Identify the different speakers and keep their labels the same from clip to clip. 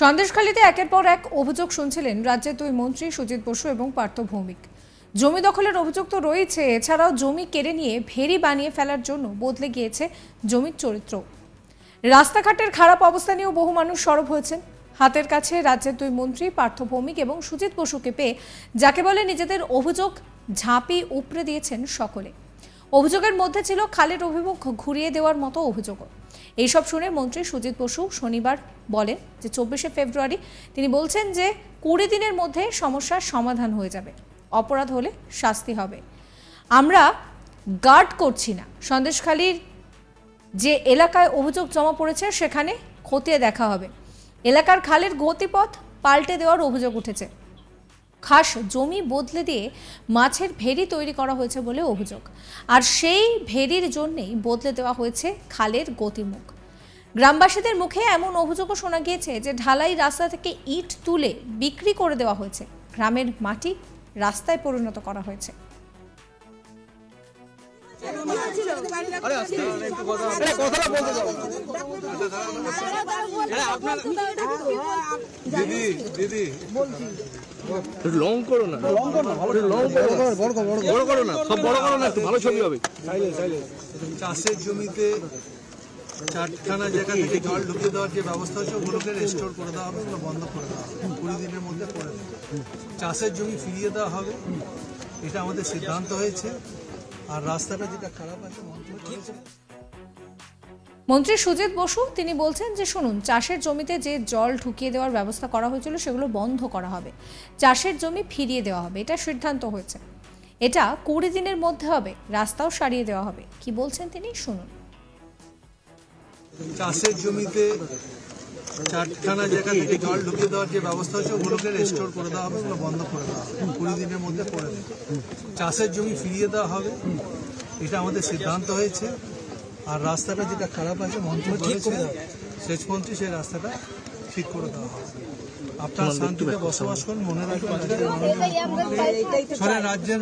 Speaker 1: সন্দেশখালীতে একের পর এক অভিযোগ শুনছিলেন রাজ্যের দুই মন্ত্রী সুজিত বসু এবং পার্থ ভৌমিক। জমি দখলের অভিযোগ তো রয়েছে, এছাড়াও জমি কেড়ে নিয়ে ভেরি বানিয়ে ফেলার জন্য বদলে গিয়েছে জমির চরিত্র। রাস্তাঘাটের খারাপ অবস্থা নিয়েও বহু মানুষ সরব হয়েছেন। হাতের কাছে রাজ্যের দুই মন্ত্রী পার্থ ভৌমিক এবং সুজিত বসুকে পেয়ে যাকে বলে নিজেদের অভিযোগ ঝাঁপি উপড়ে দিয়েছেন সকলে। অভিযোগের মধ্যে ছিল খালের অভিমুখ ঘুরিয়ে দেওয়ার মতো অভিযোগও। এইসব শুনে মন্ত্রী সুজিত বসু শনিবার বলেন যে 24শে ফেব্রুয়ারি তিনি বলছেন যে 20 দিনের মধ্যে সমস্যার সমাধান হয়ে যাবে, অপরাধ হলে শাস্তি হবে। আমরা গার্ড করছি না, সন্দেশখালীর যে এলাকায় অভিযোগ জমা পড়েছে সেখানে খতিয়ে দেখা হবে। এলাকার খালের গতিপথ পাল্টে দেওয়ার অভিযোগ উঠেছে। খাস জমি বদলে দিয়ে মাছের ভেরি তৈরি করা হয়েছে বলে অভিযোগ, আর সেই ভেরির জন্যই বদলে দেওয়া হয়েছে খালের গতিমুখ। গ্রামবাসীদের মুখে এমন অভিযোগও শোনা গিয়েছে যে ঢালাই রাস্তা থেকে ইট তুলে বিক্রি করে দেওয়া হয়েছে, গ্রামের মাটি রাস্তায় পরিণত করা হয়েছে।
Speaker 2: লং করো না, বড় করো না, সব বড় করো না, একটু ভালো ছবি হবে।
Speaker 3: চাষের জমিতে 4খানা জায়গা থেকে জল ঢুকিয়ে দেওয়ার যে ব্যবস্থা হচ্ছে ওগুলোকে রেস্টোর করে দেওয়া হবে, ওগুলো বন্ধ করে দেওয়া হবে, 20 দিনের মধ্যে করে দেওয়া হবে। চাষের জমি ফিরিয়ে দেওয়া হবে, এটা আমাদের সিদ্ধান্ত হয়েছে। আর রাস্তাটা যেটা খারাপ আছে
Speaker 1: মন্ত্রী সুজিত বসু তিনি বলছেন যে শুনুন, চাষের জমিতে যে জল ঢুকিয়ে দেওয়ার ব্যবস্থা করা হয়েছিল সেগুলো বন্ধ করা হবে, চাষের জমি ফিরিয়ে দেওয়া হবে, এটা সিদ্ধান্ত হয়েছে। এটা 20 দিনের মধ্যে হবে, রাস্তাও সারিয়ে দেওয়া হবে। কি বলছেন তিনি শুনুন।
Speaker 3: চাষের জমিতে 4খানা জায়গা থেকে জল ঢুকিয়ে দেওয়ার যে ব্যবস্থা হচ্ছে ওগুলোকে রেস্টোর করে দেওয়া হবে, ওগুলো বন্ধ করে দেওয়া হবে, 20 দিনের মধ্যে করে দেওয়া হবে। চাষের জমি ফিরিয়ে দেওয়া হবে, এটা আমাদের সিদ্ধান্ত হয়েছে। আর রাস্তাটা যেটা খারাপ আছে মন্ত্রী বলেছে, সেচ মন্ত্রী সেই রাস্তাটা ঠিক করে দেওয়া হবে। আপনারা শান্তিতে বসবাস করুন। মনে রাখবেন রাজ্যের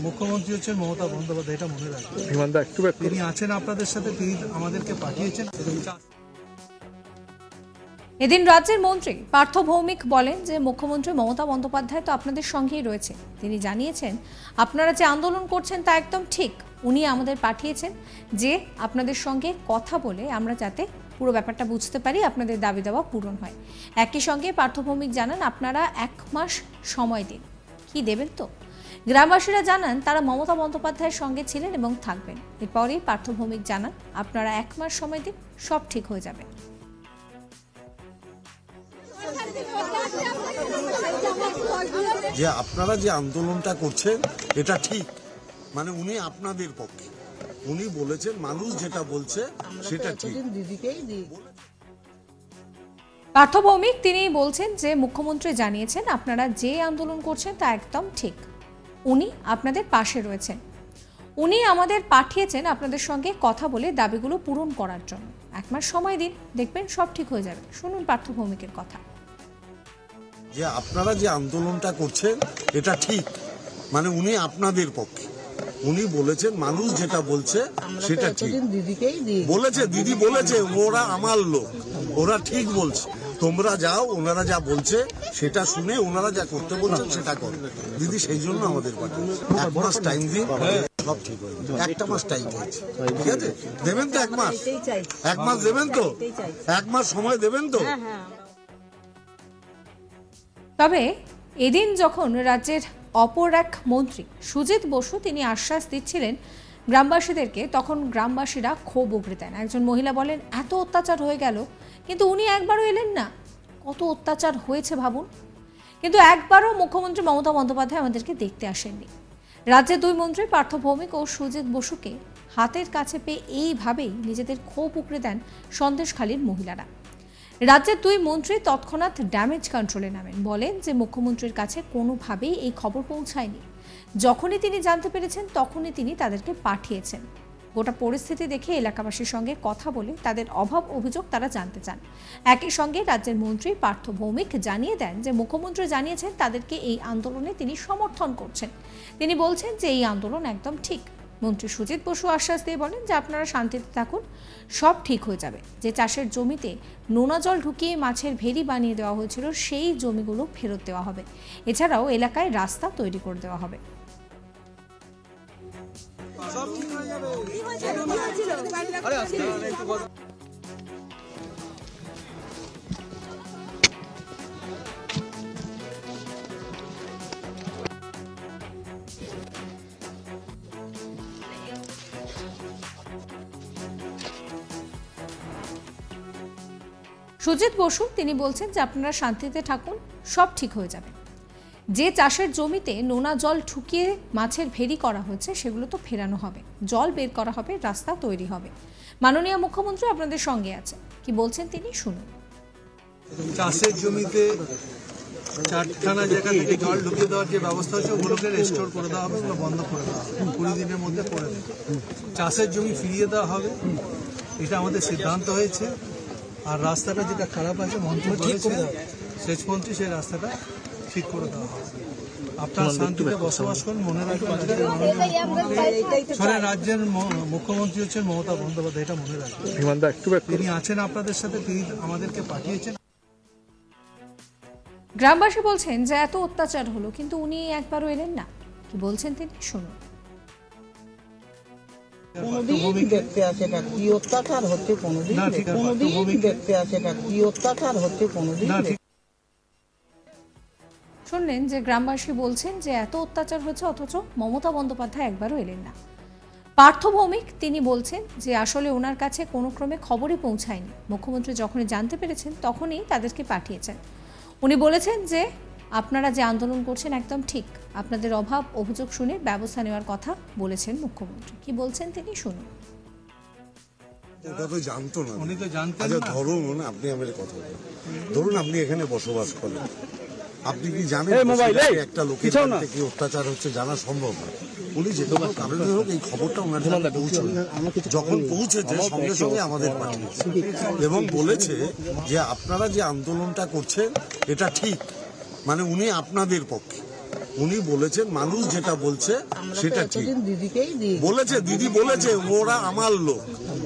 Speaker 3: মুখ্যমন্ত্রী হচ্ছেন মমতা বন্দ্যোপাধ্যায়, এটা মনে রাখবেন। তিনি আছেন আপনাদের সাথে, তিনি আমাদেরকে পাঠিয়েছেন।
Speaker 1: এদিন রাজ্যের মন্ত্রী পার্থ ভৌমিক বলেন যে মুখ্যমন্ত্রী মমতা বন্দ্যোপাধ্যায় তো আপনাদের সঙ্গেই রয়েছে। তিনি জানিয়েছেন আপনারা যে আন্দোলন করছেন তা একদম ঠিক। উনি আমাদের পাঠিয়েছেন যে আপনাদের সঙ্গে কথা বলে আমরা যাতে পুরো ব্যাপারটা বুঝতে পারি, আপনাদের দাবি দেওয়া পূরণ হয়। একই সঙ্গে পার্থ ভৌমিক জানান আপনারা 1 মাস সময় দিন। কি দেবেন তো? গ্রামবাসীরা জানান তারা মমতা বন্দ্যোপাধ্যায়ের সঙ্গে ছিলেন এবং থাকবেন। এরপরেই পার্থ ভৌমিক জানান আপনারা 1 মাস সময় দিন, সব ঠিক হয়ে যাবে।
Speaker 4: যে আপনারা যে আন্দোলনটা করছেন এটা ঠিক, মানে উনি আপনাদের পক্ষে, উনি বলেছেন মানুষ যেটা বলছে সেটা ঠিক।
Speaker 1: পার্থ ভৌমিক তিনি বলছেন যে মুখ্যমন্ত্রী জানিয়েছেন আপনারা যে আন্দোলন করছেন তা একদম ঠিক। উনি আপনাদের পাশে রয়েছেন। উনি আমাদের পাঠিয়েছেন আপনাদের সঙ্গে কথা বলে দাবিগুলো পূরণ করার জন্য। 1 মাস সময় দিন, দেখবেন সব ঠিক হয়ে যাবে। শুনুন পার্থ ভৌমিকের কথা।
Speaker 4: যে আপনারা যে আন্দোলনটা করছেন এটা ঠিক, মানে উনি আপনাদের পক্ষে, উনি বলেছেন মানুষ যেটা বলছে সেটা ঠিক বলেছে। দিদি বলেছে ওরা আমার লোক, ওরা ঠিক বলছে, তোমরা যাও, ওনারা যা বলছে সেটা শুনে ওনারা যা করতে বলছেন সেটা করো। দিদি সেই জন্য আমাদের পাঠিয়ে 1 মাস টাইম দিন, সব ঠিক হয়ে যাবে। 1টা মাস টাইম হয়েছে, ঠিক আছে? দেবেন তো 1 মাস? 1 মাস দেবেন তো? 1 মাস সময় দেবেন তো?
Speaker 1: তবে এদিন যখন রাজ্যের অপর এক মন্ত্রী সুজিত বসু তিনি আশ্বাস দিচ্ছিলেন গ্রামবাসীদেরকে, তখন গ্রামবাসীরা ক্ষোভ উগড়ে দেন। একজন মহিলা বলেন এত অত্যাচার হয়ে গেল, কিন্তু উনি একবারও এলেন না। কত অত্যাচার হয়েছে ভাবুন, কিন্তু একবারও মুখ্যমন্ত্রী মমতা বন্দ্যোপাধ্যায় আমাদেরকে দেখতে আসেননি। রাজ্যের দুই মন্ত্রী পার্থ ভৌমিক ও সুজিত বসুকে হাতের কাছে পেয়ে এইভাবেই নিজেদের ক্ষোভ উগড়ে দেন সন্দেশখালীর মহিলারা। রাজ্যের দুই মন্ত্রী তৎক্ষণাৎ ড্যামেজ কন্ট্রোলে নামেন, বলেন যে মুখ্যমন্ত্রীর কাছে কোনোভাবেই এই খবর পৌঁছায়নি। যখনই তিনি জানতে পেরেছেন তখনই তিনি তাদেরকে পাঠিয়েছেন। গোটা পরিস্থিতি দেখে এলাকাবাসীর সঙ্গে কথা বলে তাদের অভাব অভিযোগ তারা জানতে চান। একই সঙ্গে রাজ্যের মন্ত্রী পার্থ ভৌমিক জানিয়ে দেন যে মুখ্যমন্ত্রী জানিয়েছেন তাদেরকে এই আন্দোলনে তিনি সমর্থন করছেন। তিনি বলছেন যে এই আন্দোলন একদম ঠিক। মন্ত্রী সুজিত বসু আশ্বাস দিয়ে বলেন যে আপনারা শান্তিতে থাকুন, সব ঠিক হয়ে যাবে। যে চাষের জমিতে নোনা জল ঢুকিয়ে মাছের ভেরি বানিয়ে দেওয়া হয়েছিল সেই জমিগুলো ফেরত দেওয়া হবে। এছাড়াও এলাকায় রাস্তা তৈরি করে দেওয়া হবে। সুজিত বসু তিনি বলছেন যে আপনারা শান্তিতে থাকুন, সব ঠিক হয়ে যাবে। যে চাষের জমিতে নোনা জল ঠুকিয়ে মাছের ভেরি করা হয়েছে সেগুলো তো ফেরানো হবে, জল বের করা হবে, রাস্তা তৈরি হবে। মাননীয় মুখ্যমন্ত্রী আপনাদের সঙ্গে আছে, কি বলছেন তিনি শুনুন।
Speaker 3: চাষের জমিতে 4খানা জায়গা থেকে জল ঢুকিয়ে দেওয়ার যে ব্যবস্থা হচ্ছে ওগুলোকে রেস্টোর করে দেওয়া হবে, ওগুলো বন্ধ করে দেওয়া হবে, 20 দিনের মধ্যে করে দেবে। চাষের জমি ফিরিয়ে দেওয়া হবে, এটা আমাদের সিদ্ধান্ত হয়েছে। আর রাস্তাটা যেটা খারাপ আছে মন্ত্রী বলেছে, সেচ মন্ত্রী, সেই রাস্তাটা ঠিক করে দেওয়া হবে। আপনারা শান্তিতে বসবাস করুন। মনে রাখবেন রাজ্যের মুখ্যমন্ত্রী হচ্ছেন মমতা বন্দ্যোপাধ্যায়, এটা মনে রাখবেন। তিনি আছেন আপনাদের সাথে, তিনি আমাদেরকে পাঠিয়েছেন।
Speaker 1: গ্রামবাসী বলছেন যে এত অত্যাচার হলো কিন্তু উনি একবারও এলেন না, কি বলছেন তিনি শুনুন।
Speaker 5: কোনদিন দেখতে আসে না কি অত্যাচার হচ্ছে, কোনদিন দেখতে আসে না কি অত্যাচার হচ্ছে, কোনদিন।
Speaker 1: শুনলেন যে গ্রামবাসী বলছেন যে এত অত্যাচার হয়েছে অথচ মমতা বন্দ্যোপাধ্যায় একবারও এলেন না। পার্থ ভৌমিক তিনি বলছেন যে আসলে ওনার কাছে কোনো ক্রমে খবরই পৌঁছায়নি, মুখ্যমন্ত্রী যখনই জানতে পেরেছেন তখনই তাদেরকে পাঠিয়েছেন। উনি বলেছেন যে আপনারা যে আন্দোলন করছেন একদম ঠিক, আপনাদের অভাব অভিযোগ শুনে ব্যবস্থা নেওয়ার কথা বলেছেন মুখ্যমন্ত্রী, কি বলছেন তিনি শুনুন।
Speaker 4: এটা তো জানতো না,
Speaker 3: উনি তো জানতেন
Speaker 4: আচ্ছা
Speaker 3: না।
Speaker 4: ধরুন আপনি আমার কথা বলুন, ধরুন আপনি এখানে বসবাস করেন, আপনি কি জানেন একটা লোকের বাড়িতে কি অত্যাচার হচ্ছে জানা সম্ভব না? উনি যে কোনো কারণে হোক এই খবরটা ওনার কাছে পৌঁছল, যখন পৌঁছেছে সঙ্গে সঙ্গে আমাদের পাঠিয়েছে এবং বলেছে যে আপনারা যে আন্দোলনটা করছেন এটা ঠিক, মানে উনি আপনাদের পক্ষে। উনি বলেছেন মানুষ যেটা বলছে সেটা ঠিক বলেছে, দিদি বলেছে ওরা আমার লোক,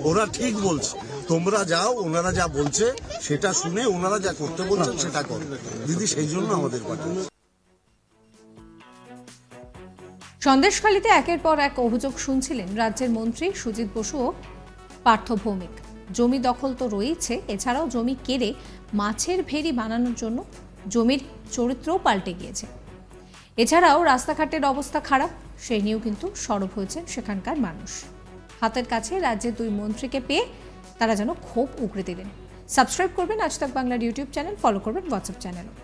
Speaker 4: ওরা ঠিক বলছে, তোমরা যাও, ওনারা যা বলছে সেটা শুনে ওনারা যা করতে বলছেন সেটা করো দিদি, সেই জন্য আমাদের পাঠিয়েছে।
Speaker 1: সন্দেশখালীতে একের পর এক অভিযোগ শুনছিলেন রাজ্যের মন্ত্রী সুজিত বসু ও পার্থ ভৌমিক। জমি দখল তো রয়েছে, এছাড়াও জমি কেড়ে মাছের ভেরি বানানোর জন্য জমির চরিত্রও পাল্টে গিয়েছে। এছাড়াও রাস্তাঘাটের অবস্থা খারাপ, সেই নিয়েও কিন্তু সরব হয়েছেন সেখানকার মানুষ। হাতের কাছে রাজ্যের 2 মন্ত্রীকে পেয়ে তারা যেন ক্ষোভ উগরে দিলেন। সাবস্ক্রাইব করবেন আজ তাক বাংলার ইউটিউব চ্যানেল, ফলো করবেন হোয়াটসঅ্যাপ চ্যানেলও।